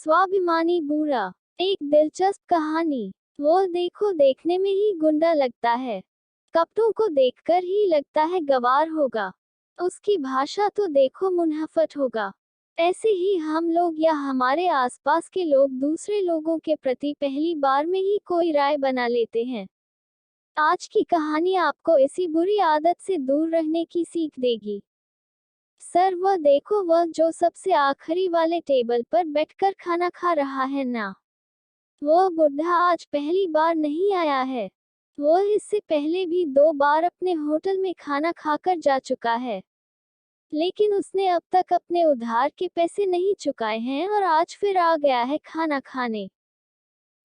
स्वाभिमानी बूढ़ा। एक दिलचस्प कहानी। वो देखो देखने में ही गुंडा लगता है, कपड़ों को देखकर ही लगता है गवार होगा, उसकी भाषा तो देखो मुनहफट होगा। ऐसे ही हम लोग या हमारे आसपास के लोग दूसरे लोगों के प्रति पहली बार में ही कोई राय बना लेते हैं। आज की कहानी आपको इसी बुरी आदत से दूर रहने की सीख देगी। सर वह देखो, वह जो सबसे आखिरी वाले टेबल पर बैठकर खाना खा रहा है ना, वह बुढ़ा आज पहली बार नहीं आया है। वह इससे पहले भी 2 बार अपने होटल में खाना खाकर जा चुका है, लेकिन उसने अब तक अपने उधार के पैसे नहीं चुकाए हैं और आज फिर आ गया है खाना खाने।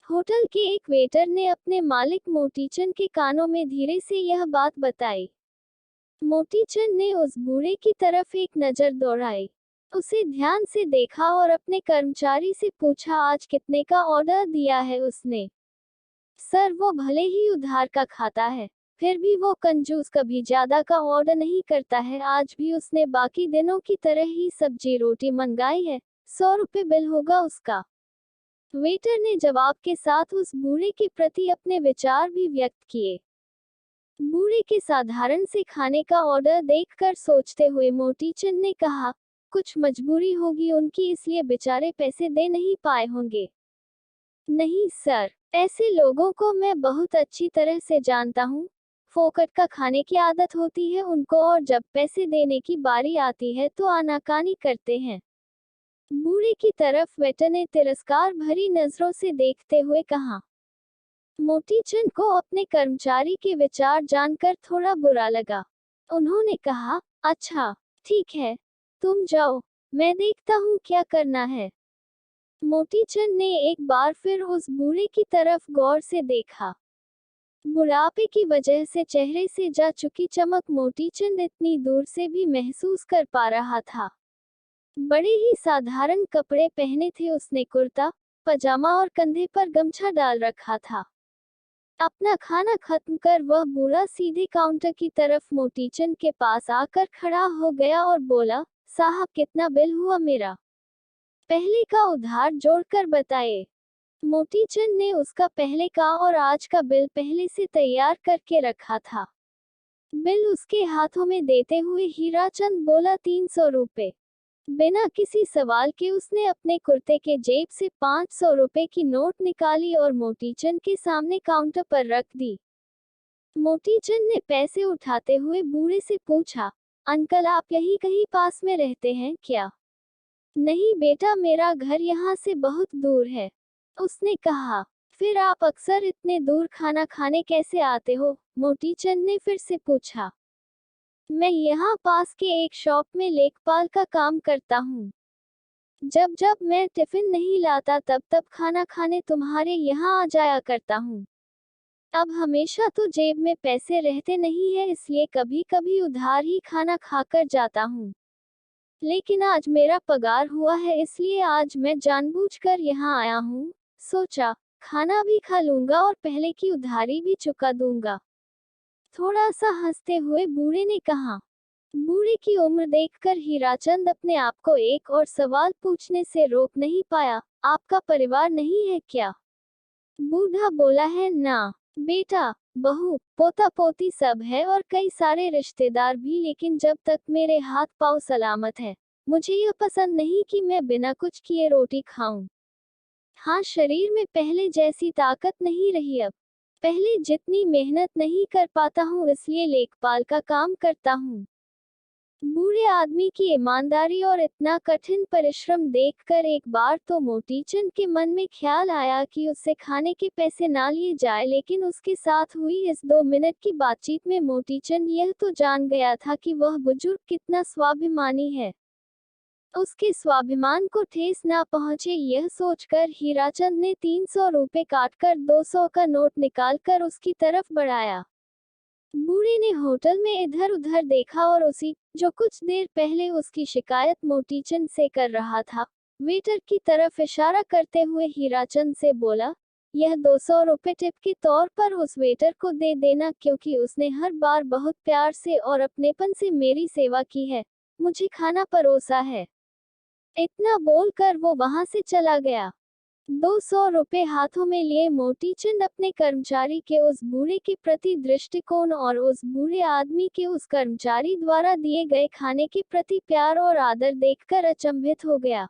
होटल के एक वेटर ने अपने मालिक मोतीचंद के कानों में धीरे से यह बात बताई। मोतीचंद ने उस बूढ़े की तरफ एक नजर दौड़ाई, उसे ध्यान से देखा और अपने कर्मचारी से पूछा, आज कितने का ऑर्डर दिया है उसने? सर वो भले ही उधार का खाता है, फिर भी वो कंजूस, कभी ज्यादा का ऑर्डर नहीं करता है। आज भी उसने बाकी दिनों की तरह ही सब्जी रोटी मंगाई है, 100 रुपए बिल होगा उसका। वेटर ने जवाब के साथ उस बूढ़े के प्रति अपने विचार भी व्यक्त किए। बूढ़े के साधारण से खाने का ऑर्डर देखकर सोचते हुए मोतीचंद ने कहा, कुछ मजबूरी होगी उनकी, इसलिए बेचारे पैसे दे नहीं पाए होंगे। नहीं सर, ऐसे लोगों को मैं बहुत अच्छी तरह से जानता हूँ। फोकट का खाने की आदत होती है उनको, और जब पैसे देने की बारी आती है तो आनाकानी करते हैं। बूढ़े की तरफ वेटर ने तिरस्कार भरी नजरों से देखते हुए कहा। मोतीचंद को अपने कर्मचारी के विचार जानकर थोड़ा बुरा लगा। उन्होंने कहा, अच्छा ठीक है, तुम जाओ, मैं देखता हूँ क्या करना है। मोतीचंद ने एक बार फिर उस बूढ़े की तरफ गौर से देखा। बुढ़ापे की वजह से चेहरे से जा चुकी चमक मोतीचंद इतनी दूर से भी महसूस कर पा रहा था। बड़े ही साधारण कपड़े पहने थे उसने, कुर्ता पजामा और कंधे पर गमछा डाल रखा था। अपना खाना खत्म कर वह बूढ़ा सीधे काउंटर की तरफ मोतीचंद के पास आकर खड़ा हो गया और बोला, साहब कितना बिल हुआ मेरा? पहले का उधार जोड़कर बताए। मोतीचंद ने उसका पहले का और आज का बिल पहले से तैयार करके रखा था। बिल उसके हाथों में देते हुए हीराचंद बोला, 300 रुपए। बिना किसी सवाल के उसने अपने कुर्ते के जेब से 500 रुपए की नोट निकाली और मोतीचंद के सामने काउंटर पर रख दी। मोतीचंद ने पैसे उठाते हुए बूढ़े से पूछा, अंकल आप यहीं कहीं पास में रहते हैं क्या? नहीं बेटा, मेरा घर यहाँ से बहुत दूर है, उसने कहा। फिर आप अक्सर इतने दूर खाना खाने कैसे आते हो? मोतीचंद ने फिर से पूछा। मैं यहाँ पास के एक शॉप में लेखपाल का काम करता हूँ। जब जब मैं टिफिन नहीं लाता तब तब खाना खाने तुम्हारे यहाँ आ जाया करता हूँ। अब हमेशा तो जेब में पैसे रहते नहीं है, इसलिए कभी कभी उधार ही खाना खाकर जाता हूँ। लेकिन आज मेरा पगार हुआ है, इसलिए आज मैं जानबूझकर यहाँ आया हूँ। सोचा खाना भी खा लूंगा और पहले की उधारी भी चुका दूंगा। थोड़ा सा हंसते हुए बूढ़े ने कहा। बूढ़े की उम्र देखकर हीराचंद अपने आप को एक और सवाल पूछने से रोक नहीं पाया, आपका परिवार नहीं है क्या? बूढ़ा बोला है ना बेटा, बहू पोता पोती सब है और कई सारे रिश्तेदार भी, लेकिन जब तक मेरे हाथ पांव सलामत है, मुझे यह पसंद नहीं कि मैं बिना कुछ किए रोटी खाऊं। हाँ, शरीर में पहले जैसी ताकत नहीं रही अब, पहले जितनी मेहनत नहीं कर पाता हूँ, इसलिए लेखपाल का काम करता हूँ। बूढ़े आदमी की ईमानदारी और इतना कठिन परिश्रम देखकर एक बार तो मोतीचंद के मन में ख्याल आया कि उससे खाने के पैसे ना लिए जाए, लेकिन उसके साथ हुई इस 2 मिनट की बातचीत में मोतीचंद यह तो जान गया था कि वह बुजुर्ग कितना स्वाभिमानी है। उसके स्वाभिमान को ठेस ना पहुंचे, यह सोचकर हीराचंद ने 300 रुपए काटकर 200 का नोट निकालकर उसकी तरफ बढ़ाया। बूढ़े ने होटल में इधर उधर देखा और उसी जो कुछ देर पहले उसकी शिकायत मोतीचंद से कर रहा था, वेटर की तरफ इशारा करते हुए हीराचंद से बोला, यह 200 रुपए टिप के तौर पर उस वेटर को दे देना, क्योंकि उसने हर बार बहुत प्यार से और अपनेपन से मेरी सेवा की है, मुझे खाना परोसा है। इतना बोलकर वो वहां से चला गया। 200 रुपए हाथों में लिए मोतीचंद अपने कर्मचारी के उस बूढ़े के प्रति दृष्टिकोण और उस बूढ़े आदमी के उस कर्मचारी द्वारा दिए गए खाने के प्रति प्यार और आदर देखकर अचंभित हो गया।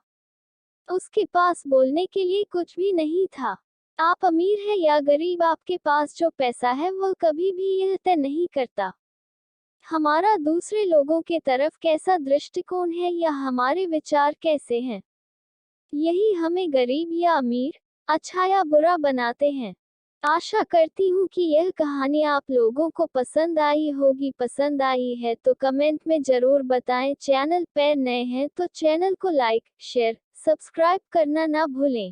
उसके पास बोलने के लिए कुछ भी नहीं था। आप अमीर है या गरीब, आपके पास जो पैसा है वह कभी भी यह तय नहीं करता हमारा दूसरे लोगों के तरफ कैसा दृष्टिकोण है या हमारे विचार कैसे हैं। यही हमें गरीब या अमीर, अच्छा या बुरा बनाते हैं। आशा करती हूँ कि यह कहानी आप लोगों को पसंद आई होगी। पसंद आई है तो कमेंट में जरूर बताएं। चैनल पर नए हैं तो चैनल को लाइक, शेयर, सब्सक्राइब करना ना भूलें।